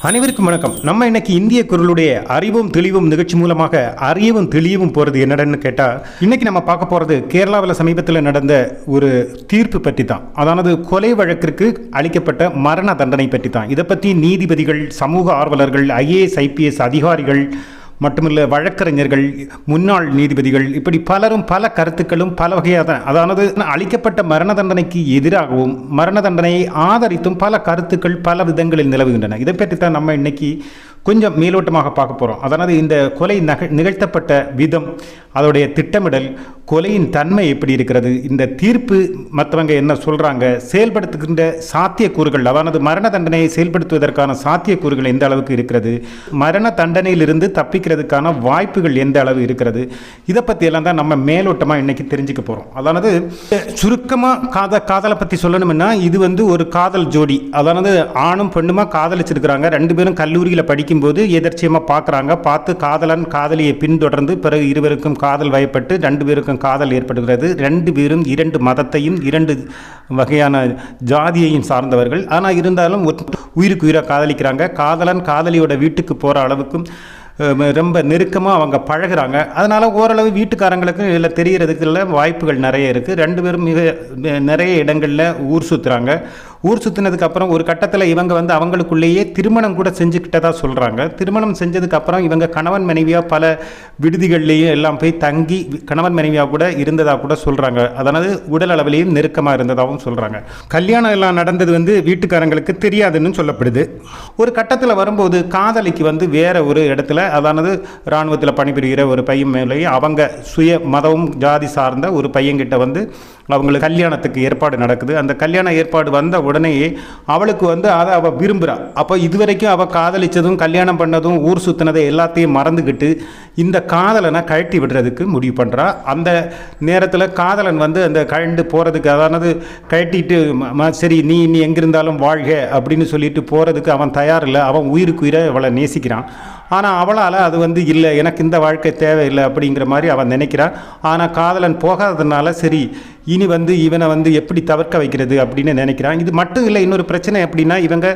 அனைவருக்கும் வணக்கம். நம்ம இன்னைக்கு இந்திய குரலுடைய அறிவும் தெளிவும் நிகழ்ச்சி மூலமாக அறியவும் தெளியவும் போகிறது என்னன்னு கேட்டால், இன்னைக்கு நம்ம பார்க்க போகிறது கேரளாவில் சமீபத்தில் நடந்த ஒரு தீர்ப்பு பற்றி தான். அதானது கொலை வழக்கிற்கு அளிக்கப்பட்ட மரண தண்டனை பற்றி தான். இதை பற்றி நீதிபதிகள், சமூக ஆர்வலர்கள், IAS IPS அதிகாரிகள் மட்டுமில்ல வழக்கறிஞர்கள், முன்னாள் நீதிபதிகள், இப்படி பலரும் பல கருத்துக்களும் பல வகையாக, அதானது அளிக்கப்பட்ட மரண தண்டனைக்கு எதிராகவும் மரண தண்டனையை ஆதரித்தும் பல கருத்துக்கள் பல விதங்களில் நிலவுகின்றன. இதை பற்றி தான் நம்ம இன்னைக்கு கொஞ்சம் மேலோட்டமாக பார்க்க போகிறோம். அதானது இந்த கொலை நிகழ்த்தப்பட்ட விதம், அதோடைய திட்டமிடல், கொலையின் தன்மை எப்படி இருக்கிறது, இந்த தீர்ப்பு மற்றவங்க என்ன சொல்கிறாங்க, செயல்படுத்துகின்ற சாத்தியக்கூறுகள், அதானது மரண தண்டனையை செயல்படுத்துவதற்கான சாத்தியக்கூறுகள் எந்த அளவுக்கு இருக்கிறது, மரண தண்டனையிலிருந்து தப்பிக்கிறதுக்கான வாய்ப்புகள் எந்த அளவு இருக்கிறது, இதை பற்றியெல்லாம் தான் நம்ம மேலோட்டமாக இன்னைக்கு தெரிஞ்சுக்க போகிறோம். அதானது சுருக்கமாக காதலை பற்றி சொல்லணும்னா, இது ஒரு காதல் ஜோடி, அதானது ஆணும் பெண்ணுமா காதலிச்சிருக்கிறாங்க. ரெண்டு பேரும் கல்லூரியில் படிக்கும்போது எதர்ச்சியமாக பார்த்து காதலன் காதலியை பின்தொடர்ந்து பிறகு இருவருக்கும் காதல் வயப்பட்டு ரெண்டு பேருக்கும் காதல் ஏற்படுகிறது. ரெண்டு பேரும் இரண்டு மதத்தையும் இரண்டு வகையான ஜாதியையும் சார்ந்தவர்கள். ஆனால் இருந்தாலும் உயிருக்கு உயிராக காதலிக்கிறாங்க. காதலன் காதலியோட வீட்டுக்கு போகிற அளவுக்கும் ரொம்ப நெருக்கமாக அவங்க பழகிறாங்க. அதனால் ஓரளவு வீட்டுக்காரங்களுக்கு இதில் தெரிகிறதுக்குள்ள வாய்ப்புகள் நிறைய இருக்குது. ரெண்டு பேரும் மிக நிறைய இடங்களில் ஊர் சுற்றுறாங்க. ஊர் சுற்றினதுக்கப்புறம் ஒரு கட்டத்தில் இவங்க அவங்களுக்குள்ளேயே திருமணம் கூட செஞ்சுக்கிட்டதாக சொல்கிறாங்க. திருமணம் செஞ்சதுக்கப்புறம் இவங்க கணவன் மனைவியாக பல விடுதிகள்லேயும் எல்லாம் போய் தங்கி கணவன் மனைவியாக கூட இருந்ததாக கூட சொல்கிறாங்க. அதாவது உடல் அளவிலேயும் நெருக்கமாக இருந்ததாகவும் சொல்கிறாங்க. கல்யாணம் எல்லாம் நடந்தது வீட்டுக்காரங்களுக்கு தெரியாதுன்னு சொல்லப்படுது. ஒரு கட்டத்தில் வரும்போது காதலிக்கு வேற ஒரு இடத்துல, அதானது இராணுவத்தில் பணிபுரிகிற ஒரு பையன் மேலேயே அவங்க சுய மதமும் ஜாதி சார்ந்த ஒரு பையன்கிட்ட அவங்களுக்கு கல்யாணத்துக்கு ஏற்பாடு நடக்குது. அந்த கல்யாண ஏற்பாடு வந்த உடனேயே அவளுக்கு அதை அவள் விரும்புகிறா. அப்போ இதுவரைக்கும் அவள் காதலிச்சதும் கல்யாணம் பண்ணதும் ஊர் சுற்றினதை எல்லாத்தையும் மறந்துக்கிட்டு இந்த காதலனை கழட்டி விடுறதுக்கு முடிவு பண்ணுறா. அந்த நேரத்தில் காதலன் அந்த கழண்டு போகிறதுக்கு, அதானது கழட்டிட்டு சரி நீ எங்கிருந்தாலும் வாழ்க அப்படின்னு சொல்லிட்டு போகிறதுக்கு அவன் தயாரில்லை. அவன் உயிருக்கு உயிரை அவளை நேசிக்கிறான். ஆனால் அவளால் அது இல்லை, எனக்கு இந்த வாழ்க்கை தேவையில்லை அப்படிங்கிற மாதிரி அவன் நினைக்கிறான். ஆனால் காதலன் போகாததுனால சரி இனி இவனை எப்படி தவிர்க்க வைக்கிறது அப்படின்னு நினைக்கிறான். இது மட்டும் இல்லை, இன்னொரு பிரச்சனை எப்படின்னா, இவங்க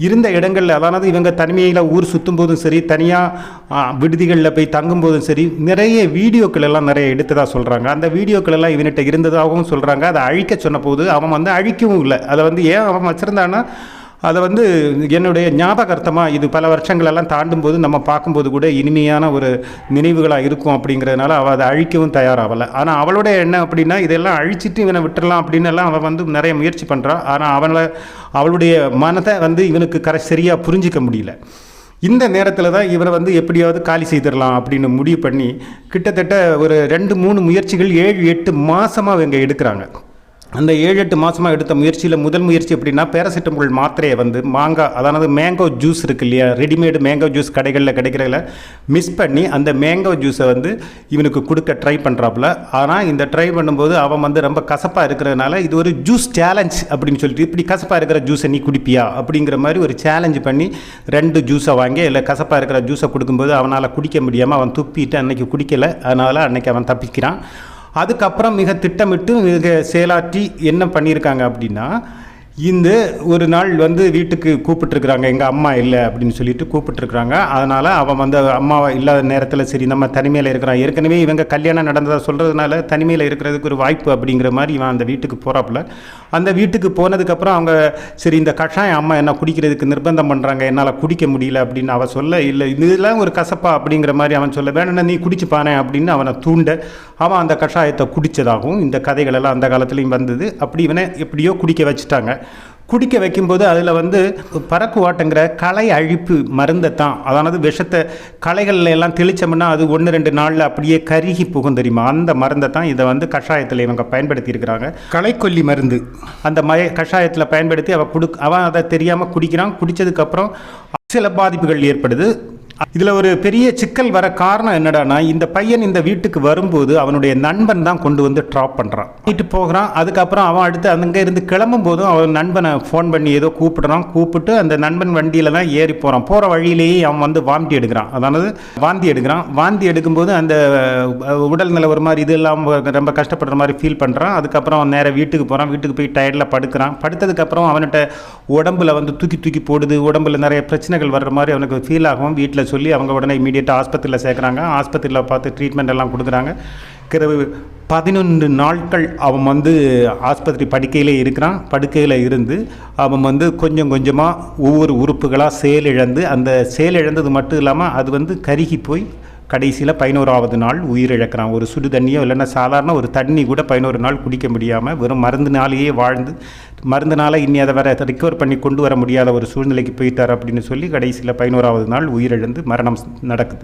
இருந்த இடங்களில், அதானது இவங்க தனிமையில் ஊர் சுற்றும் போதும் சரி, தனியாக விடுதிகளில் போய் தங்கும்போதும் சரி, நிறைய வீடியோக்கள் எல்லாம் நிறைய எடுத்ததாக சொல்கிறாங்க. அந்த வீடியோக்கள் எல்லாம் இவன்கிட்ட இருந்ததாகவும் சொல்கிறாங்க. அதை அழிக்க சொன்ன போது அவன் அழிக்கவும் இல்லை. அதை ஏன் அவன் வச்சுருந்தான்னா, அதை என்னுடைய ஞாபகார்த்தமாக இது பல வருஷங்களெல்லாம் தாண்டும் போது நம்ம பார்க்கும்போது கூட இனிமையான ஒரு நினைவுகளாக இருக்கும் அப்படிங்கிறதுனால அவள் அதை அழிக்கவும் தயாராகலை. ஆனால் அவளுடைய எண்ணம் அப்படின்னா, இதெல்லாம் அழிச்சிட்டு இவனை விட்டுடலாம் அப்படின்னு எல்லாம் அவள் நிறைய முயற்சி பண்ணுறான். ஆனால் அவளுடைய மனதை இவனுக்கு சரியாக புரிஞ்சிக்க முடியல. இந்த நேரத்தில் தான் இவரை எப்படியாவது காலி செய்திடலாம் அப்படின்னு முடிவு பண்ணி கிட்டத்தட்ட ஒரு 2-3 முயற்சிகள் 7-8 மாதமாக இவங்க எடுக்கிறாங்க. அந்த 7-8 மாதமாக எடுத்த முயற்சியில் முதல் முயற்சி எப்படின்னா, பேராசிட்டமால் மாத்திரையை மாங்காய், அதாவது மேங்கோ ஜூஸ் இருக்கு இல்லையா, ரெடிமேடு மேங்கோ ஜூஸ் கடைகளில் கிடைக்கிறதில்ல மிஸ் பண்ணி அந்த மேங்கோ ஜூஸை இவனுக்கு கொடுக்க ட்ரை பண்ணுறாப்புல. ஆனால் இந்த ட்ரை பண்ணும்போது அவன் ரொம்ப கசப்பாக இருக்கிறதுனால இது ஒரு ஜூஸ் சேலஞ்ச் அப்படின்னு சொல்லிட்டு, இப்படி கசப்பாக இருக்கிற ஜூஸை நீ குடிப்பியா அப்படிங்கிற மாதிரி ஒரு சேலஞ்சு பண்ணி 2 ஜூஸை வாங்கி இல்லை கசப்பாக இருக்கிற ஜூஸை கொடுக்கும்போது அவனால் குடிக்க முடியாமல் அவன் துப்பிட்டு அன்றைக்கி குடிக்கலை. அதனால் அன்றைக்கி அவன் தப்பிக்கிறான். அதுக்கப்புறம் மிக திட்டமிட்டு மிக செயலாற்றி என்ன பண்ணியிருக்காங்க அப்படின்னா, இந்த ஒரு நாள் வீட்டுக்கு கூப்பிட்டுருக்குறாங்க. எங்கள் அம்மா இல்லை அப்படின்னு சொல்லிட்டு கூப்பிட்டுருக்குறாங்க. அதனால் அவன் அம்மா இல்லாத நேரத்தில் சரி நம்ம தனிமையில் இருக்கிறான், ஏற்கனவே இவங்க கல்யாணம் நடந்ததாக சொல்கிறதுனால தனிமையில் இருக்கிறதுக்கு ஒரு வாய்ப்பு அப்படிங்கிற மாதிரி இவன் அந்த வீட்டுக்கு போகிறாப்புல. அந்த வீட்டுக்கு போனதுக்கப்புறம் அவங்க சரி இந்த கஷாயம் அம்மா என்ன குடிக்கிறதுக்கு நிர்பந்தம் பண்ணுறாங்க, என்னால் குடிக்க முடியல அப்படின்னு அவன் சொல்ல, இல்லை இதெல்லாம் ஒரு கசப்பா அப்படிங்கிற மாதிரி அவன் சொல்ல, வேணும்னா நீ குடிச்சுப்பானே அப்படின்னு அவனை தூண்ட அவன் அந்த கஷாயத்தை குடித்ததாகவும் இந்த கதைகளெல்லாம் அந்த காலத்துலேயும் வந்தது. அப்படி இவனை எப்படியோ குடிக்க வச்சுட்டாங்க. குடிக்க வைக்கும்போது அதில் பறக்குவாட்டுங்கிற களை அழிப்பு மருந்தை தான், அதானது விஷத்தை களைகளில் எல்லாம் தெளித்தோம்னா அது 1-2 நாளில் அப்படியே கருகி போகும் தெரியுமா, அந்த மருந்தை தான் இதை கஷாயத்தில் இவங்க பயன்படுத்தியிருக்கிறாங்க. களைக்கொல்லி மருந்து அந்த கஷாயத்தில் பயன்படுத்தி அவன் அதை தெரியாமல் குடிக்கிறான். குடித்ததுக்கப்புறம் சில பாதிப்புகள் ஏற்படுது. இதில் ஒரு பெரிய சிக்கல் வர காரணம் என்னடானா, இந்த பையன் இந்த வீட்டுக்கு வரும்போது அவனுடைய நண்பன் தான் கொண்டு வந்து ட்ராப் பண்ணுறான், வீட்டு போகிறான். அதுக்கப்புறம் அவன் அடுத்து அங்கே இருந்து கிளம்பும் போதும் அவன் நண்பனை ஃபோன் பண்ணி ஏதோ கூப்பிட்டு அந்த நண்பன் வண்டியில் தான் ஏறி போகிறான். போகிற வழியிலேயே அவன் வந்து வாந்தி எடுக்கிறான். அதாவது வாந்தி எடுக்கும்போது அந்த உடல்நிலை ஒரு மாதிரி இதெல்லாம் ரொம்ப கஷ்டப்படுற மாதிரி ஃபீல் பண்ணுறான். அதுக்கப்புறம் அவன் நேராக வீட்டுக்கு போகிறான். வீட்டுக்கு போய் டயர்டில் படுக்கிறான். படுத்ததுக்கப்புறம் அவன்கிட்ட உடம்புல வந்து தூக்கி போடுது, உடம்புல நிறைய பிரச்சனைகள் வர்ற மாதிரி அவனுக்கு ஃபீல் ஆகும். வீட்டில் சொல்லி அவங்க உடனே இமீடியட்டாக ஆஸ்பத்திரியில் சேர்க்குறாங்க. ஆஸ்பத்திரியில் பார்த்து ட்ரீட்மெண்ட் எல்லாம் கொடுக்குறாங்க. 11 நாட்கள் அவன் வந்து ஆஸ்பத்திரி படுக்கையில் இருந்து அவன் வந்து கொஞ்சம் கொஞ்சமாக ஒவ்வொரு உறுப்புகளாக செயலிழந்து, அந்த செயலிழந்தது மட்டும் இல்லாமல் அது வந்து கருகி போய் கடைசியில் 11ஆவது நாள் உயிரிழக்கிறான். ஒரு சுடு தண்ணியோ இல்லைன்னா சாதாரண ஒரு தண்ணி கூட 11 நாள் குடிக்க முடியாமல் வெறும் மருந்துனாலேயே வாழ்ந்து, மருந்துனால இனி அதை வேற ரிக்கவர் பண்ணி கொண்டு வர முடியாத ஒரு சூழ்நிலைக்கு போயிட்டார் அப்படின்னு சொல்லி கடைசியில் 11ஆவது நாள் உயிரிழந்து மரணம் நடக்குது.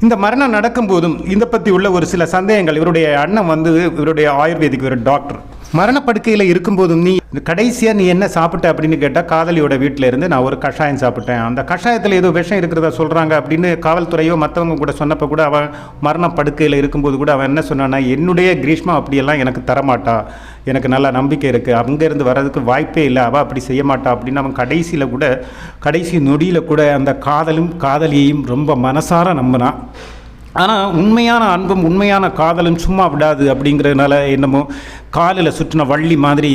இந்த மரணம் நடக்கும்போதும் இதை பற்றி உள்ள ஒரு சில சந்தேகங்கள். இவருடைய அண்ணன் வந்து இவருடைய ஆயுர்வேதிக் ஒரு டாக்டர். மரணப்படுக்கையில் இருக்கும்போதும் நீ கடைசியாக நீ என்ன சாப்பிட்ட அப்படின்னு கேட்டால், காதலியோட வீட்டில் இருந்து நான் ஒரு கஷாயம் சாப்பிட்டேன், அந்த கஷாயத்தில் ஏதோ விஷம் இருக்கிறதா சொல்கிறாங்க அப்படின்னு காவல்துறையோ மற்றவங்க கூட சொன்னப்போ கூட அவன் மரணப்படுக்கையில் இருக்கும்போது கூட அவன் என்ன சொன்னான்னா, என்னுடைய கிரீஷ்மா அப்படியெல்லாம் எனக்கு தரமாட்டா, எனக்கு நல்ல நம்பிக்கை இருக்குது, அங்கேருந்து வர்றதுக்கு வாய்ப்பே இல்லை, அவள் அப்படி செய்ய மாட்டா அப்படின்னு அவன் கடைசி நொடியில் கூட அந்த காதலியையும் ரொம்ப மனசார நம்பினான். ஆனால் உண்மையான அன்பும் உண்மையான காதலும் சும்மா விடாது அப்படிங்கிறதுனால என்னமோ காலில் சுற்றின வள்ளி மாதிரி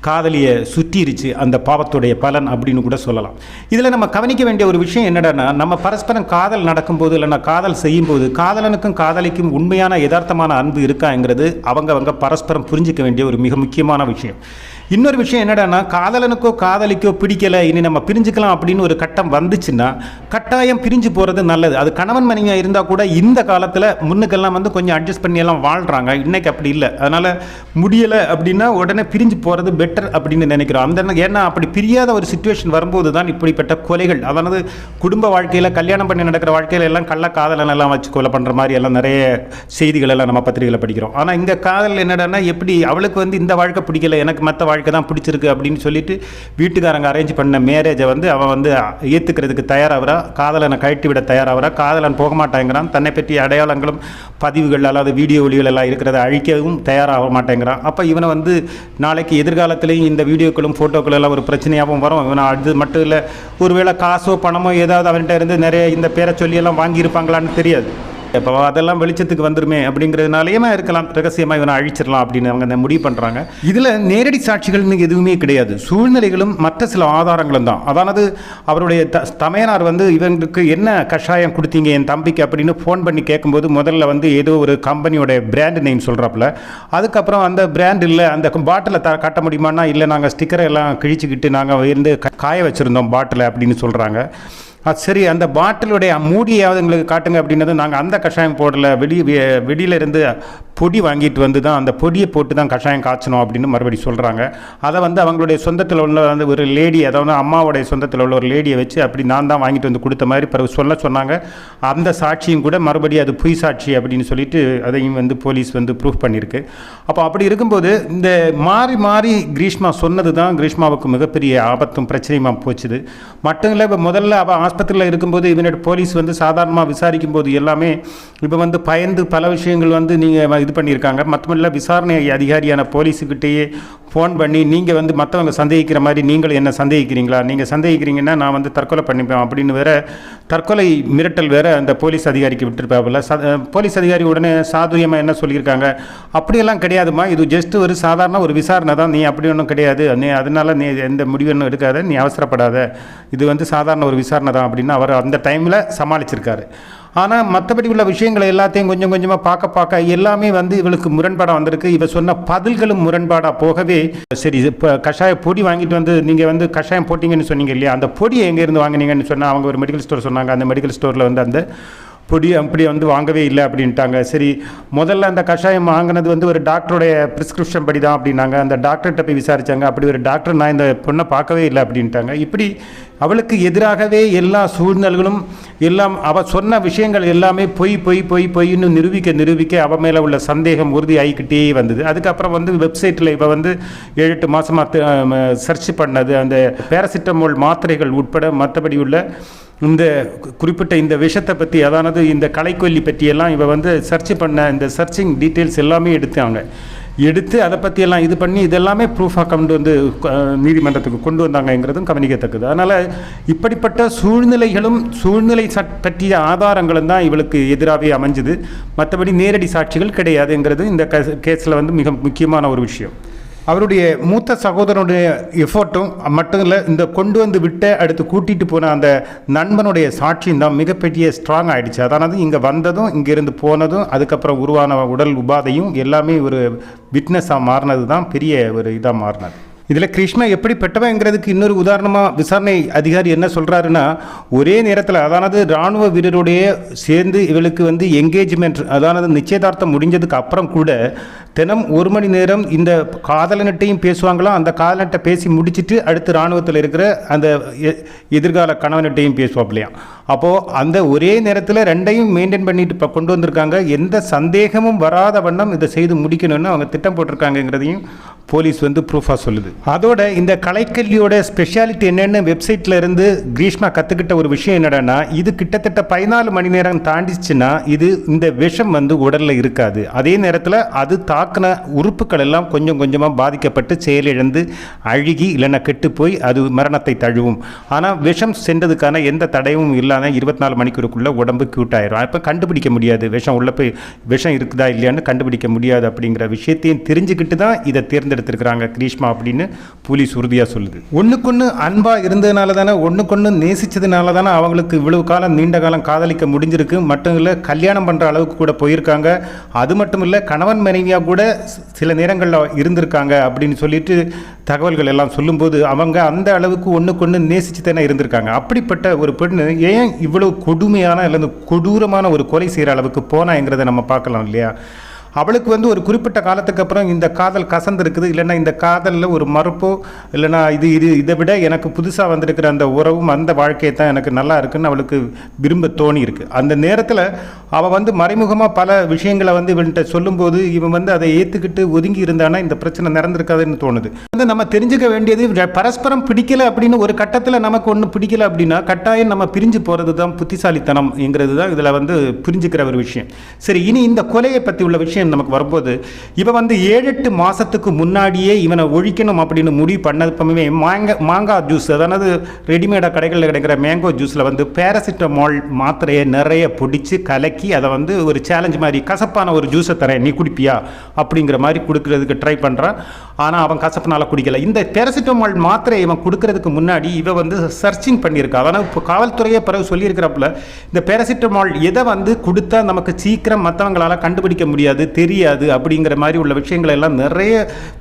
காதலியை சுற்றிருச்சு அந்த பாவத்துடைய பலன் அப்படின்னு கூட சொல்லலாம். இதில் நம்ம கவனிக்க வேண்டிய ஒரு விஷயம் என்னடான்னா, நம்ம பரஸ்பரம் காதல் நடக்கும்போது இல்லைன்னா காதல் செய்யும்போது காதலனுக்கும் காதலிக்கும் உண்மையான யதார்த்தமான அன்பு இருக்காங்கிறது அவங்க பரஸ்பரம் புரிஞ்சிக்க வேண்டிய ஒரு மிக முக்கியமான விஷயம். இன்னொரு விஷயம் என்னடான்னா, காதலனுக்கோ காதலிக்கோ பிடிக்கலை, இனி நம்ம பிரிஞ்சுக்கலாம் அப்படின்னு ஒரு கட்டம் வந்துச்சுன்னா கட்டாயம் பிரிஞ்சு போகிறது நல்லது. அது கணவன் மனைவியாக இருந்தால் கூட இந்த காலத்தில் முன்னுக்கெல்லாம் வந்து கொஞ்சம் அட்ஜஸ்ட் பண்ணி எல்லாம் வாழ்கிறாங்க. இன்றைக்கி அப்படி இல்லை. அதனால் முடியலை அப்படின்னா உடனே பிரிஞ்சு போகிறது பெட்டர் அப்படின்னு நினைக்கிறோம். ஏன்னா அப்படி பிரியாத ஒரு சிச்சுவேஷன் வரும்போது தான் இப்படிப்பட்ட கொலைகள், அதாவது குடும்ப வாழ்க்கையில் கல்யாணம் பண்ணி நடக்கிற வாழ்க்கையில் எல்லாம் கள்ள காதலன் எல்லாம் வச்சு கொலை பண்ணுற மாதிரி எல்லாம் நிறைய செய்திகள் எல்லாம் நம்ம பத்திரிகையில் படிக்கிறோம். ஆனால் இந்த காதல் என்னடான்னா, எப்படி அவளுக்கு வந்து இந்த வாழ்க்கை பிடிக்கல, எனக்கு மற்ற வாழ்க்கை தான் பிடிச்சிருக்கு அப்படின்னு சொல்லிட்டு வீட்டுக்காரங்க அரேஞ்ச் பண்ண மேரேஜை வந்து அவன் வந்து ஏற்றுக்கிறதுக்கு தயாராகிறா, காதலனை கழட்டி விட தயாராகிறா. காதலன் போக மாட்டேங்கிறான். தன்னை பற்றி அடையாளங்களும் பதிவுகள் அல்லாத வீடியோ ஒளிகள் எல்லாம் இருக்கிறத அழிக்கவும் தயாராக மாட்டேங்கிறான். அப்போ இவனை வந்து நாளைக்கு எதிர்காலத்திலையும் இந்த வீடியோக்களும் ஃபோட்டோக்கள் எல்லாம் ஒரு பிரச்சனையாகவும் வரும். இவனை அது மட்டும் இல்லை, ஒருவேளை காசோ பணமோ ஏதாவது அவன்கிட்ட இருந்து நிறைய இந்த பேரை சொல்லியெல்லாம் வாங்கியிருப்பாங்களான்னு தெரியாது. இப்போ அதெல்லாம் வெளிச்சத்துக்கு வந்துருமே அப்படிங்கிறதுனாலேயே இருக்கலாம், ரகசியமாக இவனை அழிச்சிடலாம் அப்படின்னு அவங்க முடிவு பண்ணுறாங்க. இதில் நேரடி சாட்சிகள்னு எதுவுமே கிடையாது, சூழ்நிலைகளும் மற்ற சில ஆதாரங்களும் தான். அதாவது அவருடைய தமையனார் வந்து இவங்களுக்கு என்ன கஷாயம் கொடுத்தீங்க என் தம்பிக்கு அப்படின்னு ஃபோன் பண்ணி கேட்கும்போது முதல்ல வந்து ஏதோ ஒரு கம்பெனியோட பிராண்ட் நேம் சொல்கிறாப்புல. அதுக்கப்புறம் அந்த பிராண்ட் இல்லை, அந்த பாட்டிலை காட்ட முடியுமான்னா இல்லை, நாங்கள் ஸ்டிக்கரை எல்லாம் கிழிச்சிக்கிட்டு நாங்கள் இருந்து காய வச்சுருந்தோம் பாட்டிலை அப்படின்னு சொல்கிறாங்க. சரி, அந்த பாட்டிலுடைய மூடியாவது எங்களுக்கு காட்டுங்க அப்படின்னது, நாங்கள் அந்த கஷாயம் போடலை, வெளியிலேருந்து பொடி வாங்கிட்டு வந்து தான் அந்த பொடியை போட்டு தான் கஷாயம் காய்ச்சணும் அப்படின்னு மறுபடியும் சொல்கிறாங்க. அதை வந்து அவங்களுடைய சொந்தத்தில் உள்ள வந்து ஒரு லேடி, அதாவது அம்மாவுடைய சொந்தத்தில் உள்ள ஒரு லேடியை வச்சு அப்படி நான் தான் வாங்கிட்டு வந்து கொடுத்த மாதிரி பிறகு சொன்னாங்க. அந்த சாட்சியும் கூட மறுபடியும் அது பொய் சாட்சி அப்படின்னு சொல்லிட்டு அதையும் வந்து போலீஸ் வந்து ப்ரூஃப் பண்ணியிருக்கு. அப்போ அப்படி இருக்கும்போது இந்த மாறி கிரீஷ்மா சொன்னது தான் கிரீஷ்மாவுக்கு மிகப்பெரிய ஆபத்தும் பிரச்சனையுமா போச்சுது. மட்டும் இல்லை, இப்போ முதல்ல அவள் ஆஸ்பத்திரியில் இருக்கும்போது இவனோட போலீஸ் வந்து சாதாரணமாக விசாரிக்கும் போது எல்லாமே இப்போ வந்து பயந்து பல விஷயங்கள் வந்து நீங்கள் இது பண்ணியிருக்காங்க. மற்றமில்ல, விசாரணை அதிகாரியான போலீஸுக்கிட்டேயே ஃபோன் பண்ணி நீங்கள் வந்து மற்றவங்க சந்தேகிக்கிற மாதிரி நீங்களும் என்ன சந்தேகிக்கிறீங்களா, நீங்கள் சந்தேகிக்கிறீங்கன்னா நான் வந்து தற்கொலை பண்ணிப்பேன் அப்படின்னு வேற தற்கொலை மிரட்டல் வேற அந்த போலீஸ் அதிகாரிக்கு விட்டுருப்பாப்புல. போலீஸ் அதிகாரி உடனே சாதுரியமாக என்ன சொல்லியிருக்காங்க, அப்படியெல்லாம் கிடையாதுமா, இது ஜஸ்ட் ஒரு சாதாரண ஒரு விசாரணை தான், நீ அப்படி ஒன்றும் கிடையாது, அதனால நீ எந்த முடிவொன்றும் எடுக்காத, நீ அவசரப்படாத, இது வந்து சாதாரண ஒரு விசாரணை தான் அப்படின்னு அவர் அந்த டைமில் சமாளிச்சிருக்காரு. ஆனால் மற்றபடி உள்ள விஷயங்களை எல்லாத்தையும் கொஞ்சம் கொஞ்சமாக பார்க்க எல்லாமே வந்து இவளுக்கு முரண்பாடாக வந்திருக்கு. இவ சொன்ன பதில்களும் முரண்பாடாக போகவே, சரி இப்போ கஷாய பொடி வாங்கிட்டு வந்து நீங்கள் வந்து கஷாயம் போட்டிங்கன்னு சொன்னீங்க இல்லையா, அந்த பொடியை எங்கேருந்து வாங்கினீங்கன்னு சொன்னால் அவங்க ஒரு மெடிக்கல் ஸ்டோர் சொன்னாங்க. அந்த மெடிக்கல் ஸ்டோரில் வந்து அந்த பொடி அப்படி வந்து வாங்கவே இல்லை அப்படின்ட்டாங்க. சரி, முதல்ல அந்த கஷாயம் வாங்கினது வந்து ஒரு டாக்டருடைய ப்ரிஸ்கிரிப்ஷன் படி தான் அப்படின்னாங்க. அந்த டாக்டர்கிட்ட போய் விசாரித்தாங்க, அப்படி ஒரு டாக்டர் நான் இந்த பொண்ணை பார்க்கவே இல்லை அப்படின்ட்டாங்க. இப்படி அவளுக்கு எதிராகவே எல்லா சூழ்நிலைகளும் எல்லாம் அவள் சொன்ன விஷயங்கள் எல்லாமே பொய்ன்னு நிரூபிக்க அவள் மேலே உள்ள சந்தேகம் உறுதி ஆகிக்கிட்டே வந்தது. அதுக்கப்புறம் வந்து வெப்சைட்டில் இப்போ வந்து 7-8 மாதமாக சர்ச் பண்ணது அந்த பேராசிட்டமோல் மாத்திரைகள் உட்பட மற்றபடி உள்ள இந்த குறிப்பிட்ட இந்த விஷத்தை பற்றி, அதானது இந்த களைக்கொல்லி பற்றியெல்லாம் இவ வந்து சர்ச் பண்ண இந்த சர்ச்சிங் டீட்டெயில்ஸ் எல்லாமே எடுத்து அதை பற்றியெல்லாம் இது பண்ணி இதெல்லாமே ப்ரூஃபாக கொண்டு வந்து நீதிமன்றத்துக்கு கொண்டு வந்தாங்கங்கிறதும் கவனிக்கத்தக்கது. அதனால் இப்படிப்பட்ட சூழ்நிலை பற்றிய ஆதாரங்களும் தான் இவளுக்கு எதிராகவே அமைஞ்சுது. மற்றபடி நேரடி சாட்சிகள் கிடையாதுங்கிறது இந்த கேஸில் வந்து மிக முக்கியமான ஒரு விஷயம். அவருடைய மூத்த சகோதரனுடைய எஃபோர்ட்டும் மட்டும் இல்லை, இந்த கொண்டு வந்து விட்ட அடுத்து கூட்டிகிட்டு போன அந்த நண்பனுடைய சாட்சியும் தான் மிகப்பெரிய ஸ்ட்ராங் ஆகிடுச்சு. அதானது இங்கே வந்ததும் இங்கேருந்து போனதும் அதுக்கப்புறம் உருவான உடல் உபாதையும் எல்லாமே ஒரு விட்னஸாக மாறினது தான் பெரிய ஒரு இதாக மாறினது. இதில் கிருஷ்ணா எப்படிப்பட்டவங்கிறதுக்கு இன்னொரு உதாரணமாக விசாரணை அதிகாரி என்ன சொல்கிறாருன்னா, ஒரே நேரத்தில் அதானது இராணுவ வீரருடைய சேர்ந்து இவளுக்கு வந்து என்கேஜ்மெண்ட், அதானது நிச்சயதார்த்தம் முடிஞ்சதுக்கு அப்புறம் கூட தினம் 1 மணி நேரம் இந்த காதலன்கிட்டையும் பேசுவாங்களாம். அந்த காதலன்கிட்ட பேசி முடிச்சுட்டு அடுத்து இராணுவத்தில் இருக்கிற அந்த எதிர்கால கணவன்கிட்டையும் பேசுவாப்லையாம். அப்போது அந்த ஒரே நேரத்தில் ரெண்டையும் மெயின்டைன் பண்ணிட்டு இப்போ கொண்டு வந்திருக்காங்க. எந்த சந்தேகமும் வராத வண்ணம் இதை செய்து முடிக்கணும்னு அவங்க திட்டம் போட்டிருக்காங்கங்கிறதையும் போலீஸ் வந்து ப்ரூஃபாக சொல்லுது. அதோட இந்த கலைக்கல்வியோட ஸ்பெஷாலிட்டி என்னென்னு வெப்சைட்டில் இருந்து கிரீஷ்மா கற்றுக்கிட்ட ஒரு விஷயம் என்னடான்னா, இது கிட்டத்தட்ட 14 மணி நேரம் தாண்டிச்சுன்னா இது இந்த விஷம் வந்து உடலில் இருக்காது. அதே நேரத்தில் அது தாக்கின உறுப்புகள் எல்லாம் கொஞ்சம் கொஞ்சமாக பாதிக்கப்பட்டு செயலிழந்து அழுகி இல்லைன்னா கெட்டு போய் அது மரணத்தை தழுவும். ஆனால் விஷம் சென்றதுக்கான எந்த தடையும் இல்லாத 24 மணிக்குள்ள உடம்பு கியூட் ஆயிரும். அப்போ கண்டுபிடிக்க முடியாது, விஷம் உள்ள போய் விஷம் இருக்குதா இல்லையான்னு கண்டுபிடிக்க முடியாது. அப்படிங்கிற விஷயத்தையும் தெரிஞ்சுக்கிட்டு தான் இதை தேர்ந்தெடுத்திருக்கிறாங்க கிரீஷ்மா அப்படின்னு போலீஸ் உறுதியாக சொல்லுது. ஒன்றுக்கொன்று அன்பாக இருந்ததுனால தானே, ஒன்றுக்கொன்று நேசித்ததுனால தானே அவங்களுக்கு இவ்வளவு காலம் நீண்ட காலம் காதலிக்க முடிஞ்சிருக்கு. மட்டும் இல்லை, கல்யாணம் பண்ணுற அளவுக்கு கூட போயிருக்காங்க. அது மட்டும் இல்லை, கணவன் மனைவியாக கூட சில நேரங்களில் இருந்திருக்காங்க அப்படின்னு சொல்லிட்டு தகவல்கள் எல்லாம் சொல்லும்போது அவங்க அந்த அளவுக்கு ஒன்றுக்கொன்று நேசித்து தானே இருந்திருக்காங்க. அப்படிப்பட்ட ஒரு பெண்ணு ஏன் இவ்வளவு கொடுமையான அல்லது கொடூரமான ஒரு கொலை செய்கிற அளவுக்கு போனாங்கிறத நம்ம பார்க்கலாம் இல்லையா? அவளுக்கு வந்து ஒரு குறிப்பிட்ட காலத்துக்கு அப்புறம் இந்த காதல் கசந்திருக்குது, இல்லைன்னா இந்த காதலில் ஒரு மறுப்போ இல்லைன்னா இதை விட எனக்கு புதுசாக வந்திருக்கிற அந்த உறவும் அந்த வாழ்க்கையை தான் எனக்கு நல்லா இருக்குன்னு அவளுக்கு விரும்ப தோணி இருக்கு. அந்த நேரத்தில் அவள் வந்து மறைமுகமாக பல விஷயங்களை வந்து இவன்கிட்ட சொல்லும்போது இவன் வந்து அதை ஏற்றுக்கிட்டு ஒதுங்கி இருந்தானா இந்த பிரச்சனை நடந்திருக்காதுன்னு தோணுது. வந்து நம்ம தெரிஞ்சுக்க வேண்டியது, பரஸ்பரம் பிடிக்கலை அப்படின்னு ஒரு கட்டத்தில் நமக்கு ஒன்று பிடிக்கல அப்படின்னா கட்டாயம் நம்ம பிரிஞ்சு போகிறது தான் புத்திசாலித்தனம்ங்கிறது தான் இதில் வந்து புரிஞ்சுக்கிற ஒரு விஷயம். சரி, இனி இந்த கொலையை பற்றி உள்ள விஷயம் நமக்கு வரும்போது, இவன் வந்து 7-8 மாசத்துக்கு முன்னாடியே இவனை ஒழிக்கணும் அப்படின்னு முடிவு பண்ணப்பமே மாங்காய் ஜூஸ், அதாவது ரெடிமேடாக கடைகளில் கிடைக்கிற மேங்கோ ஜூஸில் வந்து பேராசிட்டமால் மாத்திரையை நிறைய பிடிச்சி கலக்கி அதை வந்து ஒரு சேலஞ்ச் மாதிரி, கசப்பான ஒரு ஜூஸை தரேன் நீ குடிப்பியா அப்படிங்கிற மாதிரி கொடுக்கறதுக்கு ட்ரை பண்ணுறான். ஆனால் அவன் கசப்புனால குடிக்கல. இந்த பேராசிட்டமால் மாத்திரை இவன் கொடுக்கறதுக்கு முன்னாடி இவன் வந்து சர்ச்சிங் பண்ணியிருக்கா. அதனால் இப்போ காவல்துறையை பிறகு சொல்லியிருக்கிறப்பல இந்த பேராசிட்டமால் எதை வந்து கொடுத்தா நமக்கு சீக்கிரம் மற்றவங்களால் கண்டுபிடிக்க முடியாது, தெரியாது அப்படிங்கிற மாதிரி உள்ள விஷயங்களை எல்லாம் நிறைய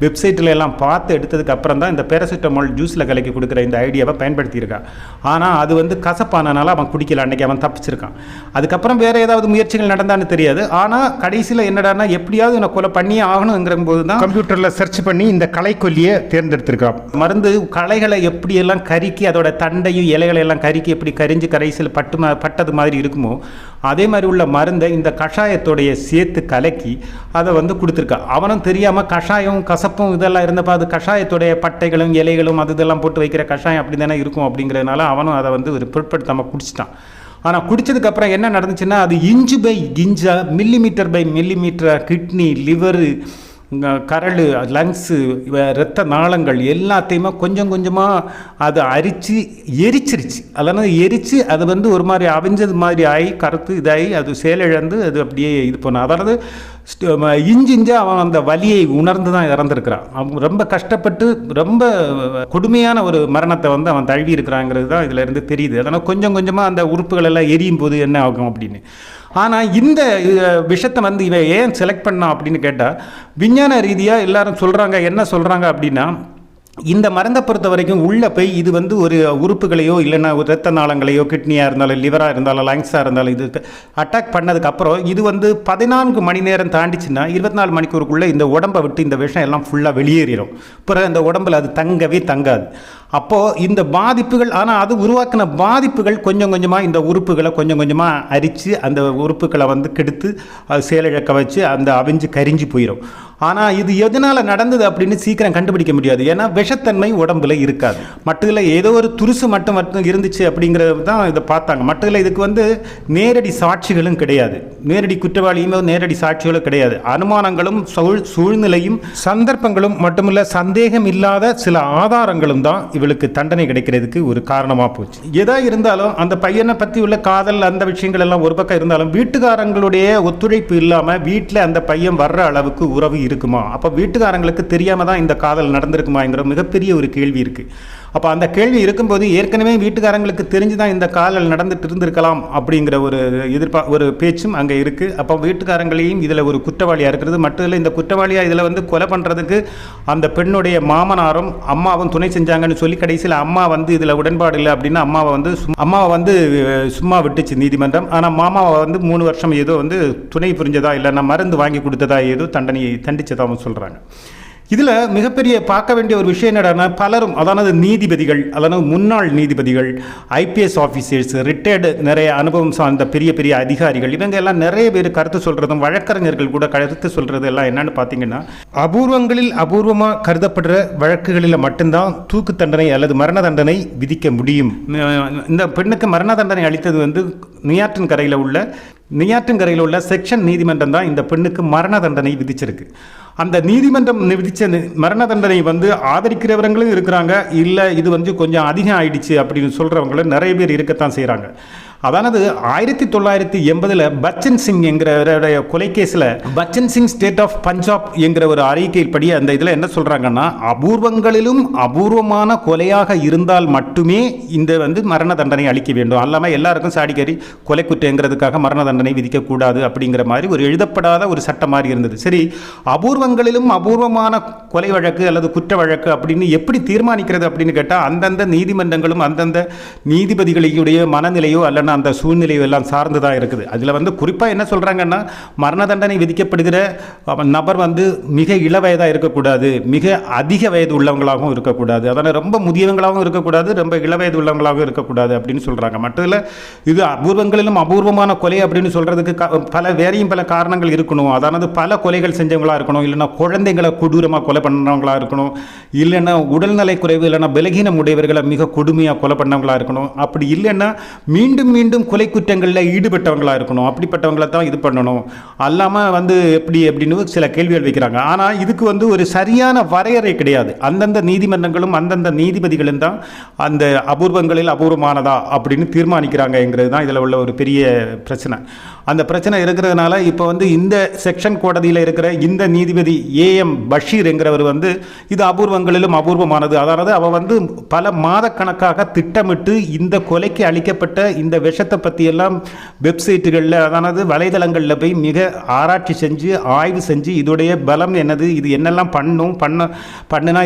வெப்சைட்டில் எல்லாம் பார்த்து எடுத்ததுக்கு அப்புறம் தான் இந்த பேராசிட்டமால் ஜூஸில் கலக்கி கொடுக்குற இந்த ஐடியாவை பயன்படுத்தியிருக்கான். ஆனால் அது வந்து கசப்பானனால அவன் குடிக்கல, அன்றைக்கி அவன் தப்பிச்சிருக்கான். அதுக்கப்புறம் வேறு ஏதாவது முயற்சிகள் நடந்தான்னு தெரியாது. ஆனால் கடைசியில் என்னடானா எப்படியாவது நான் கொலை பண்ணியே ஆகணுங்கிற போது தான் கம்ப்யூட்டரில் சர்ச் பண்ணி இந்த களைக்கொல்லியை தேர்ந்தெடுத்திருக்கான். மருந்து களைகளை எப்படியெல்லாம் கருக்கி அதோட தண்டையும் இலைகளை எல்லாம் கருக்கி எப்படி கரிஞ்சு கடைசியில் பட்டது மாதிரி இருக்குமோ அதே மாதிரி உள்ள மருந்தை இந்த கஷாயத்தோடைய சேர்த்து கலக்கி அதை வந்து கொடுத்துருக்கா. அவனும் தெரியாமல் கஷாயம் கசப்பும் இதெல்லாம் இருந்தப்போ அது கஷாயத்துடைய பட்டைகளும் இலைகளும் அது இதெல்லாம் போட்டு வைக்கிற கஷாயம் அப்படி தானே இருக்கும் அப்படிங்கிறதுனால அவனும் அதை வந்து ஒரு பொருட்படுத்தாமல் குடிச்சிட்டான். ஆனால் குடித்ததுக்கப்புறம் என்ன நடந்துச்சுன்னா, அது இன்ச்சு பை இன்ச்சா, மில்லிமீட்டர் பை மில்லிமீட்டராக கிட்னி, லிவரு, கரள், லங்ஸு, இரத்த நாளங்கள் எல்லாத்தையுமே கொஞ்சம் கொஞ்சமாக அதை எரிச்சிருச்சு. அதனால் எரித்து அது வந்து ஒரு மாதிரி அவிஞ்சது மாதிரி ஆகி கருத்து இதாகி அது செயலிழந்து அது அப்படியே இது பண்ண. அதாவது இஞ்சிஞ்சாக அவன் அந்த வலியை உணர்ந்து தான் இறந்துருக்கிறான். அவன் ரொம்ப கஷ்டப்பட்டு ரொம்ப கொடுமையான ஒரு மரணத்தை வந்து அவன் தழுவி இருக்கிறாங்கிறது தான் இதில் இருந்து தெரியுது. அதனால் கொஞ்சம் கொஞ்சமாக அந்த உறுப்புகள் எல்லாம் எரியும் போது என்ன ஆகும் அப்படின்னு. ஆனால் இந்த விஷயத்தை வந்து இவன் ஏன் செலக்ட் பண்ணான் அப்படின்னு கேட்டால், விஞ்ஞான ரீதியாக எல்லாரும் சொல்கிறாங்க, என்ன சொல்கிறாங்க அப்படின்னா, இந்த மருந்தை பொறுத்த வரைக்கும் உள்ளே போய் இது வந்து ஒரு உறுப்புகளையோ இல்லைன்னா ஒரு இரத்த நாளங்களையோ, கிட்னியாக இருந்தாலும் லிவராக இருந்தாலும் லங்ஸாக இருந்தாலும் இது அட்டாக் பண்ணதுக்கப்புறம் இது வந்து 14 மணி நேரம் தாண்டிச்சுன்னா 24 மணிக்கூருக்குள்ளே இந்த உடம்பை விட்டு இந்த விஷம் எல்லாம் ஃபுல்லாக வெளியேறிடும். பிறகு அந்த உடம்பில் அது தங்கவே தங்காது. அப்போது இந்த பாதிப்புகள், ஆனால் அது உருவாக்கின பாதிப்புகள் கொஞ்சம் கொஞ்சமாக இந்த உறுப்புகளை கொஞ்சம் கொஞ்சமாக அரித்து அந்த உறுப்புகளை வந்து கெடுத்து அது செயலிழக்க வச்சு அந்த அவிஞ்சு கரிஞ்சு போயிடும். ஆனால் இது எதனால் நடந்தது அப்படின்னு சீக்கிரம் கண்டுபிடிக்க முடியாது. ஏன்னா விஷத்தன்மை உடம்புல இருக்காது. மட்டும் ஏதோ ஒரு துருசு மட்டும் இருந்துச்சு அப்படிங்கிறது தான் இதை பார்த்தாங்க. மட்டும் இதுக்கு வந்து நேரடி சாட்சிகளும் கிடையாது, நேரடி குற்றவாளியும் நேரடி சாட்சிகளும் கிடையாது. அனுமானங்களும் சூழ்நிலையும் சந்தர்ப்பங்களும் மட்டுமில்ல, சந்தேகம் இல்லாத சில ஆதாரங்களும் தான் இவளுக்கு தண்டனை கிடைக்கிறதுக்கு ஒரு காரணமாக போச்சு. எதா இருந்தாலும் அந்த பையனை பற்றி உள்ள காதல் அந்த விஷயங்கள் எல்லாம் ஒரு பக்கம் இருந்தாலும் வீட்டுக்காரங்களுடைய ஒத்துழைப்பு இல்லாமல் வீட்டில் அந்த பையன் வர்ற அளவுக்கு உறவு இருக்குமா? அப்போ வீட்டுக்காரங்களுக்கு தெரியாமல் தான் இந்த காதல் நடந்திருக்குமாங்கிற மிகப்பெரிய ஒரு கேள்வி இருக்குது. அப்போ அந்த கேள்வி இருக்கும்போது ஏற்கனவே வீட்டுக்காரங்களுக்கு தெரிஞ்சு தான் இந்த காதல் நடந்துட்டு இருந்திருக்கலாம் அப்படிங்கிற ஒரு ஒரு பேச்சும் அங்கே இருக்குது. அப்போ வீட்டுக்காரங்களையும் இதில் ஒரு குற்றவாளியாக இருக்கிறது மட்டும் இல்லை, இந்த குற்றவாளியாக இதில் வந்து கொலை பண்ணுறதுக்கு அந்த பெண்ணுடைய மாமனாரும் அம்மாவும் துணை செஞ்சாங்கன்னு சொல்லி கடைசியில் அம்மா வந்து இதில் உடன்பாடு இல்லை அப்படின்னு அம்மாவை வந்து சும்மா விட்டுச்சு நீதிமன்றம். ஆனால் மாமாவை வந்து 3 வருஷம் ஏதோ வந்து துணை புரிஞ்சதா இல்லைன்னா மருந்து வாங்கி கொடுத்ததா ஏதோ தண்டனையை தண்டிச்சதாகவும் சொல்கிறாங்க. இதில் மிகப்பெரிய பார்க்க வேண்டிய ஒரு விஷயம் என்னடானா, பலரும் அதாவது நீதிபதிகள், அதாவது முன்னாள் நீதிபதிகள், ஐபிஎஸ் ஆஃபீஸர்ஸ், ரிட்டையர்டு நிறைய அனுபவம் சார்ந்த பெரிய பெரிய அதிகாரிகள், இவங்க எல்லாம் நிறைய பேர் கருத்து சொல்கிறதும் வழக்கறிஞர்கள் கூட கருத்து சொல்கிறது எல்லாம் என்னன்னு பார்த்தீங்கன்னா, அபூர்வங்களில் அபூர்வமாக கருதப்படுற வழக்குகளில் மட்டும்தான் தூக்கு தண்டனை அல்லது மரண தண்டனை விதிக்க முடியும். இந்த பெண்ணுக்கு மரண தண்டனை அளித்தது வந்து நெய்யாற்றின்கரையில் உள்ள செக்ஷன் நீதிமன்றம் தான் இந்த பெண்ணுக்கு மரண தண்டனை விதிச்சிருக்கு. அந்த நீதிமன்றம் விதித்த மரண தண்டனை வந்து ஆதரிக்கிறவங்களும் இருக்கிறாங்க, இல்லை இது வந்து கொஞ்சம் அதிகம் ஆயிடுச்சு அப்படின்னு சொல்கிறவங்களும் நிறைய பேர் இருக்கத்தான் செய்கிறாங்க. அதானது 1980 பச்சன் சிங் என்கிற கொலை கேஸில் பச்சன் சிங் ஸ்டேட் ஆஃப் பஞ்சாப் என்கிற ஒரு அறிக்கைப்படி அந்த இதில் என்ன சொல்கிறாங்கன்னா, அபூர்வங்களிலும் அபூர்வமான கொலையாக இருந்தால் மட்டுமே இந்த வந்து மரண தண்டனை அளிக்க வேண்டும், அல்லாமல் எல்லாருக்கும் சாடிக்கறி கொலை குற்றங்கிறதுக்காக மரண தண்டனை விதிக்கக்கூடாது அப்படிங்கிற மாதிரி ஒரு எழுதப்படாத ஒரு சட்டம் மாதிரி இருந்தது. சரி, அபூர்வங்களிலும் அபூர்வமான கொலை வழக்கு அல்லது குற்ற வழக்கு அப்படின்னு எப்படி தீர்மானிக்கிறது அப்படின்னு கேட்டால், அந்தந்த நீதிமன்றங்களும் அந்தந்த நீதிபதிகளுடைய மனநிலையோ அல்ல அந்த சூழ்நிலையை எல்லாம் சார்ந்துதான் இருக்குது. அதில் வந்து குறிப்பாக என்ன சொல்கிறாங்கன்னா, மரண தண்டனை விதிக்கப்படுகிற நபர் வந்து மிக இளவயதாக இருக்கக்கூடாது, மிக அதிக வயது உள்ளவங்களாகவும் இருக்கக்கூடாது, அதனால் ரொம்ப முதியவங்களாகவும் இருக்கக்கூடாது, ரொம்ப இளவயது உள்ளவங்களாகவும் இருக்கக்கூடாது அப்படின்னு சொல்கிறாங்க. மட்டும் இல்லை, இது அபூர்வங்களிலும் அபூர்வமான கொலை அப்படின்னு சொல்கிறதுக்கு பல காரணங்கள் இருக்கணும். அதாவது பல கொலைகள் செஞ்சவங்களாக இருக்கணும், இல்லைன்னா குழந்தைங்களை கொடூரமாக கொலை பண்ணவங்களாக இருக்கணும், இல்லைன்னா உடல்நலை குறைவு இல்லைன்னா பலகீனம் உடையவர்களை மிக கொடுமையாக கொலை பண்ணவங்களாக இருக்கணும், அப்படி இல்லைன்னா மீண்டும் கொலை குற்றங்களில் ஈடுபட்டவங்களாக இருக்கணும், அப்படிப்பட்டவங்களை தான் இது பண்ணணும். அல்லாமல் வந்து எப்படி அப்படின்னு சில கேள்விகள் வைக்கிறாங்க. ஆனால் இதுக்கு வந்து ஒரு சரியான வரையறை கிடையாது. அந்தந்த நீதிமன்றங்களும் அந்தந்த நீதிபதிகளும் தான் அந்த அபூர்வங்களில் அபூர்வமானதா அப்படின்னு தீர்மானிக்கிறாங்கங்கிறது தான் இதில் உள்ள ஒரு பெரிய பிரச்சனை. அந்த பிரச்சனை இருக்கிறதுனால இப்போ வந்து இந்த செக்ஷன் கோடதியில் இருக்கிற இந்த நீதிபதி ஏஎம் பஷீர் என்கிறவர் வந்து இது அபூர்வங்களிலும் அபூர்வமானது, அதாவது அவ வந்து பல மாதக்கணக்காக திட்டமிட்டு இந்த கொலைக்கு அளிக்கப்பட்ட இந்த விஷத்தை பற்றியெல்லாம் வெப்சைட்டுகளில் அதாவது வலைதளங்களில் போய் மிக ஆராய்ச்சி செஞ்சு ஆய்வு செஞ்சு இதோடைய பலம் என்னது, இது என்னெல்லாம் பண்ணுனா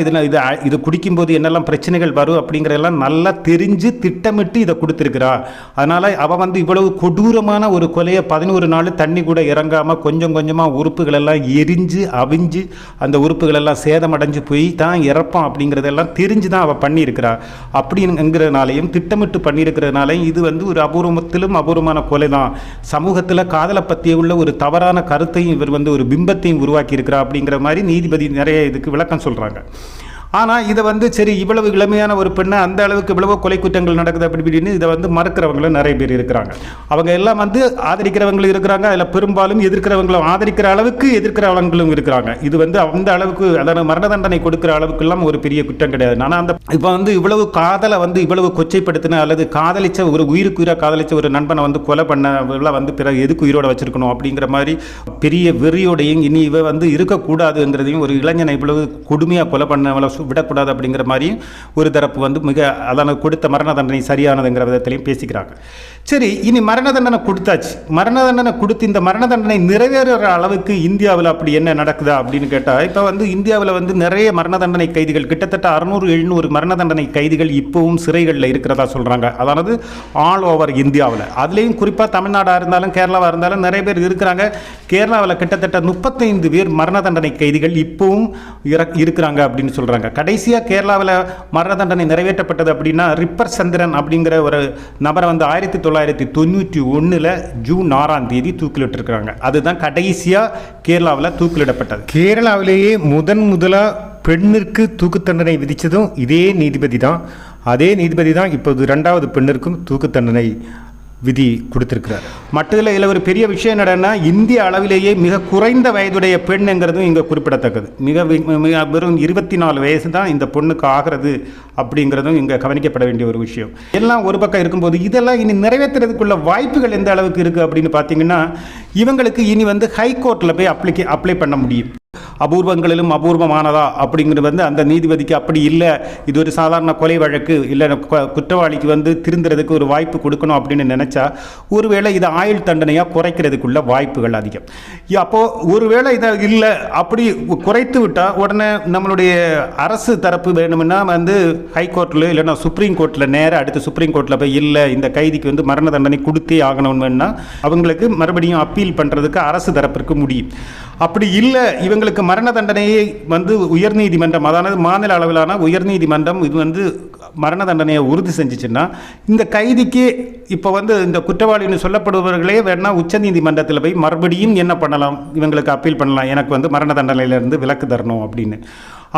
இது குடிக்கும்போது என்னெல்லாம் பிரச்சனைகள் வரும் அப்படிங்கிறதெல்லாம் நல்லா தெரிஞ்சு திட்டமிட்டு இதை கொடுத்துருக்கிறா. அதனால் அவள் வந்து இவ்வளவு கொடூரமான ஒரு கொலையை 11 நாள் தண்ணி கூட இறங்காமல் கொஞ்சம் கொஞ்சமாக உறுப்புகள் எல்லாம் எரிஞ்சு அவிஞ்சு அந்த உறுப்புகள் எல்லாம் சேதமடைஞ்சு போய் தான் இறப்பான் அப்படிங்கிறதெல்லாம் தெரிஞ்சு தான் அவள் பண்ணியிருக்கிறா. அப்படிங்கிறதுனாலையும் திட்டமிட்டு பண்ணியிருக்கிறதுனாலையும் இது வந்து ஒரு அபூர்வத்திலும் அபூர்வமான கொலை தான். சமூகத்தில் காதலை பற்றிய உள்ள ஒரு தவறான கருத்தையும் இவர் வந்து ஒரு பிம்பத்தையும் உருவாக்கி இருக்கிறா அப்படிங்கிற மாதிரி நீதிபதி நிறைய இதுக்கு விளக்கம் சொல்கிறாங்க. ஆனால் இதை வந்து சரி இவ்வளவு இளமையான ஒரு பெண்ணை அந்த அளவுக்கு இவ்வளவோ கொலை குற்றங்கள் நடக்குது அப்படி இப்படின்னு இதை வந்து மறுக்கிறவங்களும் நிறைய பேர் இருக்கிறாங்க. அவங்க எல்லாம் வந்து ஆதரிக்கிறவங்களும் இருக்கிறாங்க, அதில் பெரும்பாலும் எதிர்க்கிறவங்களும் ஆதரிக்கிற அளவுக்கு எதிர்க்கிறவங்களும் இருக்கிறாங்க. இது வந்து அந்த அளவுக்கு அதாவது மரண தண்டனை கொடுக்குற அளவுக்குலாம் ஒரு பெரிய குற்றம் கிடையாது. ஆனால் அந்த இப்போ வந்து இவ்வளவு காதலை வந்து இவ்வளவு கொச்சைப்படுத்தின அல்லது காதலிச்ச ஒரு உயிராக காதலிச்ச ஒரு நண்பனை வந்து கொலை பண்ண வந்து பிறகு எதுக்கு உயிரோட வச்சிருக்கணும் அப்படிங்கிற மாதிரி பெரிய வெறியோடையும் இனி இவ வந்து இருக்கக்கூடாதுங்கிறதையும் ஒரு இளைஞனை இவ்வளவு கொடுமையாக கொலை பண்ண விடக்கூடாது அப்படிங்கிற மாதிரியும் ஒரு தரப்பு வந்து மிக அதான கொடுத்த மரண தண்டனை சரியானதுங்கிற விதத்திலையும் பேசிக்கிறாங்க. சரி, இனி மரண தண்டனை கொடுத்தாச்சு. மரண தண்டனை கொடுத்து இந்த மரண தண்டனை நிறைவேறுற அளவுக்கு இந்தியாவில் அப்படி என்ன நடக்குதா அப்படின்னு கேட்டால், இப்போ வந்து இந்தியாவில் வந்து நிறைய மரண தண்டனை கைதிகள் கிட்டத்தட்ட 600-700 மரண தண்டனை கைதிகள் இப்போவும் சிறைகளில் இருக்கிறதா சொல்கிறாங்க. அதாவது ஆல் ஓவர் இந்தியாவில், அதுலேயும் குறிப்பாக தமிழ்நாடாக இருந்தாலும் கேரளாவாக இருந்தாலும் நிறைய பேர் இருக்கிறாங்க. கேரளாவில் கிட்டத்தட்ட 35 பேர் மரண தண்டனை கைதிகள் இப்போவும் இருக்கிறாங்க அப்படின்னு சொல்கிறாங்க. கடைசியாக கேரளாவில் மரண தண்டனை நிறைவேற்றப்பட்டது அப்படின்னா ரிப்பர் சந்திரன் அப்படிங்கிற ஒரு நபரை வந்து 1991 ஜூன் 6ஆம் தேதி தூக்கிலிட்டிருக்கிறாங்க. அதுதான் கடைசியாக கேரளாவில் தூக்கிலிடப்பட்டது. கேரளாவிலேயே முதலாக பெண்ணிற்கு தூக்கு தண்டனை விதித்ததும் இதே நீதிபதி தான். அதே நீதிபதி தான் இப்போது 2வது பெண்ணிற்கும் தூக்கு தண்டனை விதி கொடுத்திருக்கிறார். மற்றதில் இதில் ஒரு பெரிய விஷயம் என்னன்னா, இந்திய அளவிலேயே மிக குறைந்த வயதுடைய பெண்ங்கிறதும் இங்கே குறிப்பிடத்தக்கது. மிக வெறும் 24 வயசு தான் இந்த பொண்ணுக்கு ஆகிறது அப்படிங்கிறதும் இங்கே கவனிக்கப்பட வேண்டிய ஒரு விஷயம். எல்லாம் ஒரு பக்கம் இருக்கும்போது இதெல்லாம் இனி நிறைவேற்றுறதுக்குள்ள வாய்ப்புகள் எந்த அளவுக்கு இருக்குது அப்படின்னு பார்த்தீங்கன்னா, இவங்களுக்கு இனி வந்து ஹைகோர்ட்டில் போய் அப்ளை பண்ண முடியும். அபூர்வங்களிலும் அபூர்வமானதா அப்படிங்கிறது வந்து அந்த நீதிபதிக்கு அப்படி இல்லை, இது ஒரு சாதாரண கொலை வழக்கு, இல்லை குற்றவாளிக்கு வந்து திருந்துறதுக்கு ஒரு வாய்ப்பு கொடுக்கணும் அப்படின்னு நினச்சா ஒருவேளை இதை ஆயுள் தண்டனையாக குறைக்கிறதுக்குள்ள வாய்ப்புகள் அதிகம். அப்போது ஒருவேளை இதை இல்லை அப்படி குறைத்து விட்டால் உடனே நம்மளுடைய அரசு தரப்பு வேணும்னா வந்து ஹைகோர்ட்டில் இல்லைன்னா சுப்ரீம் கோர்ட்டில் நேராக அடுத்து சுப்ரீம் கோர்ட்டில் போய் இல்லை இந்த கைதிக்கு வந்து மரண தண்டனை கொடுத்தே ஆகணும்னா அவங்களுக்கு மறுபடியும் அப்பீல் பண்ணுறதுக்கு அரசு தரப்பிற்கு முடியும். அப்படி இல்லை இவங்களுக்கு மரண தண்டனையை வந்து உயர்நீதிமன்றம், அதாவது மாநில அளவிலான உயர்நீதிமன்றம் இது வந்து மரண தண்டனையை உறுதி செஞ்சிச்சுன்னா இந்த கைதிக்கு இப்போ வந்து இந்த குற்றவாளின்னு சொல்லப்படுபவர்களே வேணால் உச்சநீதிமன்றத்தில் போய் மறுபடியும் என்ன பண்ணலாம், இவங்களுக்கு அப்பீல் பண்ணலாம், எனக்கு வந்து மரண தண்டனையிலேருந்து விலக்கு தரணும் அப்படின்னு.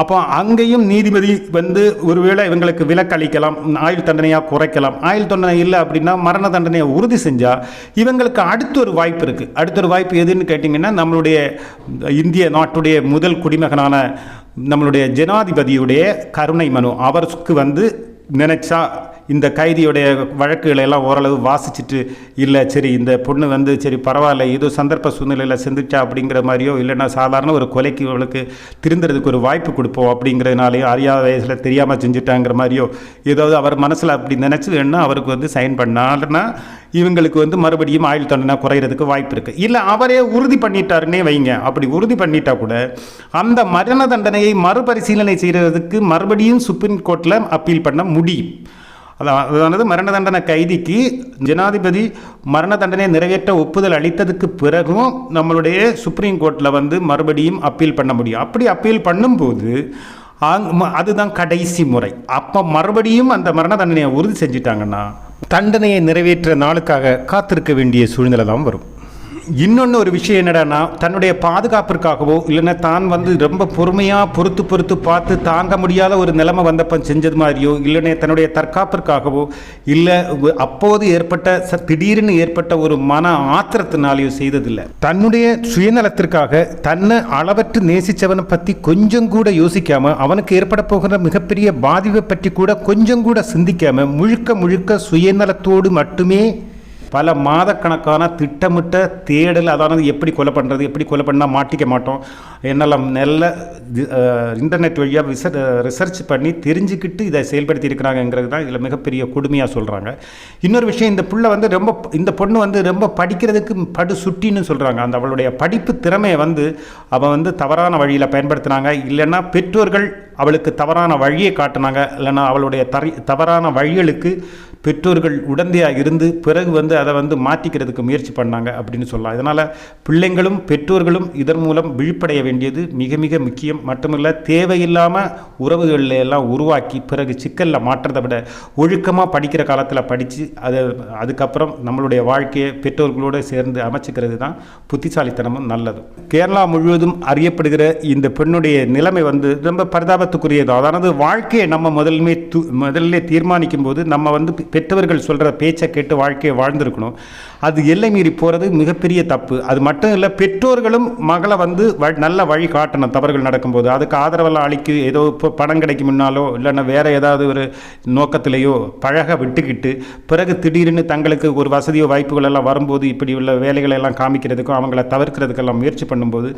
அப்போ அங்கேயும் நீதிபதி வந்து ஒருவேளை இவங்களுக்கு விலக்கு அளிக்கலாம், ஆயுள் தண்டனையாக குறைக்கலாம். ஆயுள் தண்டனை இல்லை அப்படின்னா மரண தண்டனையை உறுதி செஞ்சால் இவங்களுக்கு அடுத்த ஒரு வாய்ப்பு இருக்குது. அடுத்த ஒரு வாய்ப்பு எதுன்னு கேட்டிங்கன்னா, நம்மளுடைய இந்திய நாட்டுடைய முதல் குடிமகனான நம்மளுடைய ஜனாதிபதியுடைய கருணை மனு, அவருக்கு வந்து நினைச்சா இந்த கைதியுடைய வழக்குகளை எல்லாம் ஓரளவு வாசிச்சுட்டு இல்லை சரி இந்த பொண்ணு வந்து சரி பரவாயில்ல ஏதோ சந்தர்ப்ப சூழ்நிலையில் செஞ்சுச்சா அப்படிங்கிற மாதிரியோ, இல்லைன்னா சாதாரண ஒரு கொலைக்கு அவளுக்கு திருந்துறதுக்கு ஒரு வாய்ப்பு கொடுப்போம் அப்படிங்கிறதுனாலையோ, அறியாத வயசில் தெரியாமல் செஞ்சுட்டாங்கிற மாதிரியோ ஏதாவது அவர் மனசில் அப்படி நினச்சி வேணுன்னா அவருக்கு வந்து சைன் பண்ணால்னா இவங்களுக்கு வந்து மறுபடியும் ஆயுள் தண்டனை குறையிறதுக்கு வாய்ப்பு இருக்குது. இல்லை அவரே உறுதி பண்ணிட்டாருன்னே வைங்க, அப்படி உறுதி பண்ணிட்டா கூட அந்த மரண தண்டனையை மறுபரிசீலனை செய்கிறதுக்கு மறுபடியும் சுப்ரீம் கோர்ட்டில் அப்பீல் பண்ண முடியும். அதாவது மரண தண்டனை கைதிக்கு ஜனாதிபதி மரண தண்டனை நிறைவேற்ற ஒப்புதல் அளித்ததுக்கு பிறகும் நம்மளுடைய சுப்ரீம் கோர்ட்டில் வந்து மறுபடியும் அப்பீல் பண்ண முடியும். அப்படி அப்பீல் பண்ணும்போது அதுதான் கடைசி முறை. அப்போ மறுபடியும் அந்த மரண தண்டனையை உறுதி செஞ்சிட்டாங்கன்னா தண்டனையை நிறைவேற்ற நாளுக்காக காத்திருக்க வேண்டிய சூழ்நிலை தான் வரும். இன்னொன்று ஒரு விஷயம் என்னடான்னா, தன்னுடைய பாதுகாப்பிற்காகவோ இல்லைன்னா தான் வந்து ரொம்ப பொறுமையாக பொறுத்து பார்த்து தாங்க முடியாத ஒரு நிலைமை வந்தப்போ செஞ்சது மாதிரியோ, இல்லைன்னா தன்னுடைய தற்காப்பிற்காகவோ இல்லை அப்போது ஏற்பட்ட திடீர்னு ஏற்பட்ட ஒரு மன ஆத்திரத்தினாலேயோ செய்ததில்லை. தன்னுடைய சுயநலத்திற்காக தன்னை அளவற்று நேசித்தவனை பற்றி கொஞ்சம் கூட யோசிக்காமல், அவனுக்கு ஏற்பட போகிற மிகப்பெரிய பாதிப்பை பற்றி கூட கொஞ்சம் கூட சிந்திக்காமல் முழுக்க சுயநலத்தோடு மட்டுமே பல மாதக்கணக்கான திட்டமிட்ட தேடல், அதாவது எப்படி கொலை பண்ணுறது, எப்படி கொலை பண்ணால் மாட்டிக்க மாட்டோம், என்னெல்லாம் நல்ல இன்டர்நெட் வழியாக ரிசர்ச் பண்ணி தெரிஞ்சுக்கிட்டு இதை செயல்படுத்தி இருக்கிறாங்கங்கிறது தான் இதில் மிகப்பெரிய கொடுமையாக சொல்கிறாங்க. இன்னொரு விஷயம், இந்த பொண்ணு வந்து ரொம்ப படிக்கிறதுக்கு படு சுட்டின்னு சொல்கிறாங்க. அந்த அவளுடைய படிப்பு திறமையை வந்து அவள் வந்து தவறான வழியில் பயன்படுத்தினாங்க, இல்லைன்னா பெற்றோர்கள் அவளுக்கு தவறான வழியை காட்டினாங்க, இல்லைன்னா அவளுடைய தவறான வழிகளுக்கு பெற்றோர்கள் உடந்தையாக இருந்து பிறகு வந்து அதை வந்து மாற்றிக்கிறதுக்கு முயற்சி பண்ணாங்க அப்படின்னு சொல்லலாம். இதனால் பிள்ளைங்களும் பெற்றோர்களும் இதன் மூலம் விழிப்படைய வேண்டியது மிக மிக முக்கியம். மட்டுமில்லை, தேவையில்லாமல் உறவுகளில் எல்லாம் உருவாக்கி பிறகு சிக்கலில் மாற்றதை விட ஒழுக்கமாக படிக்கிற காலத்தில் படித்து அதுக்கப்புறம் நம்மளுடைய வாழ்க்கையை பெற்றோர்களோடு சேர்ந்து அமைச்சிக்கிறது தான் புத்திசாலித்தனமும் நல்லது. கேரளா முழுவதும் அறியப்படுகிற இந்த பெண்ணுடைய நிலைமை வந்து ரொம்ப பரிதாபத்துக்குரியது. அதாவது வாழ்க்கையை நம்ம முதல்ல தீர்மானிக்கும் போது நம்ம வந்து பெற்றவர்கள் சொல்கிற பேச்சை கேட்டு வாழ்க்கையை வாழ்ந்திருக்கணும். அது எல்லை மீறி போகிறது மிகப்பெரிய தப்பு. அது மட்டும் இல்லை, பெற்றோர்களும் மகளை வந்து நல்ல வழி காட்டணும். தவறுகள் நடக்கும்போது அதுக்கு ஆதரவெல்லாம் அளிக்கு ஏதோ இப்போ பணம் கிடைக்கும் முன்னாலோ இல்லைன்னா வேறு ஏதாவது ஒரு நோக்கத்திலேயோ பழக விட்டுக்கிட்டு பிறகு திடீர்னு தங்களுக்கு ஒரு வசதியோ வாய்ப்புகள் எல்லாம் வரும்போது இப்படி உள்ள வேலைகளை எல்லாம் காமிக்கிறதுக்கும் அவங்கள தவிர்க்கிறதுக்கெல்லாம் முயற்சி பண்ணும்போது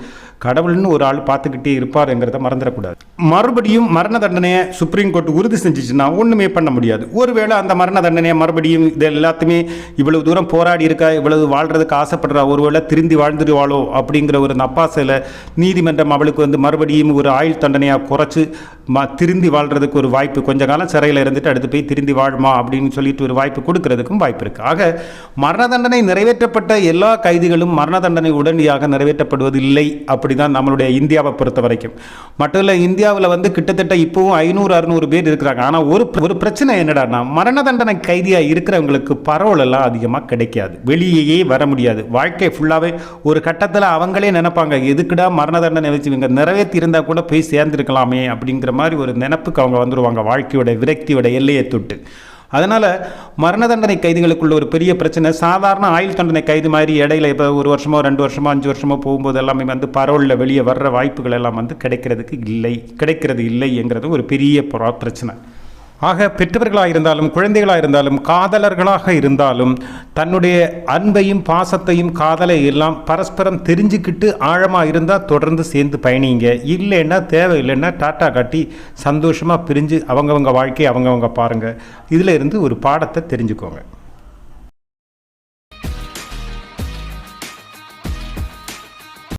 கடவுள்னு ஒரு ஆள் பார்த்துக்கிட்டே இருப்பாருங்கிறத மறந்துடக்கூடாது. மறுபடியும் மரண தண்டனையை சுப்ரீம் கோர்ட் உறுதி செஞ்சிச்சுன்னா ஒன்றுமே பண்ண முடியாது. ஒருவேளை அந்த மரண தண்டனையை மறுபடியும் இது எல்லாத்தையுமே இவ்வளவு தூரம் போராடி இருக்கா, இவ்வளவு வாழ்றதுக்கு ஆசைப்படுறா, ஒருவேளை திருந்தி வாழ்ந்துடுவாளோ அப்படிங்கிற ஒரு நப்பாசையில் நீதிமன்றம் அவளுக்கு வந்து மறுபடியும் ஒரு ஆயுள் தண்டனையாக குறைச்சி திருந்தி வாழ்றதுக்கு ஒரு வாய்ப்பு, கொஞ்ச காலம் சிறையில் இருந்துட்டு அடுத்து போய் திருந்தி வாழ்மா அப்படின்னு சொல்லிட்டு ஒரு வாய்ப்பு கொடுக்கறதுக்கும் வாய்ப்பு இருக்கு. ஆக மரண தண்டனை நிறைவேற்றப்பட்ட எல்லா கைதிகளும் மரண தண்டனை உடனடியாக நிறைவேற்றப்படுவது இல்லை. அப்படிதான் நம்மளுடைய இந்தியாவை பொறுத்த வரைக்கும். மட்டும் இல்லை, இந்தியாவில் வந்து கிட்டத்தட்ட இப்போவும் 500-600 பேர் இருக்கிறாங்க. ஆனால் ஒரு பிரச்சனை என்னடான்னா, மரண தண்டனை கைதியாக இருக்கிறவங்களுக்கு பரோல் எல்லாம் அதிகமாக கிடைக்காது, வெளியே வர முடியாது. வாழ்க்கை ஃபுல்லாகவே ஒரு கட்டத்தில் அவங்களே நினைப்பாங்க, எதுக்குடா மரண தண்டனை வச்சு இவங்க நிறைவேற்றி இருந்தால் கூட போய் சேர்ந்துருக்கலாமே அப்படிங்கிற மாதிரி ஒரு நினைப்புக்கு அவங்க வந்துடுவாங்க, வாழ்க்கையோட விரக்தியோட எல்லையை தொட்டு. அதனால் மரண தண்டனை கைதிகளுக்குள்ள ஒரு பெரிய பிரச்சனை, சாதாரண ஆயுள் தண்டனை கைது மாதிரி இடையில இப்போ 1 வருஷமோ 2 வருஷமோ 5 வருஷமோ போகும்போது எல்லாமே வந்து பரோலில் வெளியே வர்ற வாய்ப்புகள் எல்லாம் வந்து கிடைக்கிறது இல்லைங்கிறது ஒரு பெரிய பிரச்சனை. ஆக பெற்றவர்களாக இருந்தாலும் குழந்தைகளாக இருந்தாலும் காதலர்களாக இருந்தாலும் தன்னுடைய அன்பையும் பாசத்தையும் காதலை எல்லாம் பரஸ்பரம் தெரிஞ்சுக்கிட்டு ஆழமாக இருந்தால் தொடர்ந்து சேர்ந்து பயணிங்க. இல்லைன்னா தேவையில்லைன்னா டாட்டா காட்டி சந்தோஷமாக பிரிஞ்சு அவங்கவங்க வாழ்க்கையை அவங்கவங்க பாருங்கள். இதில் இருந்து ஒரு பாடத்தை தெரிஞ்சுக்கோங்க.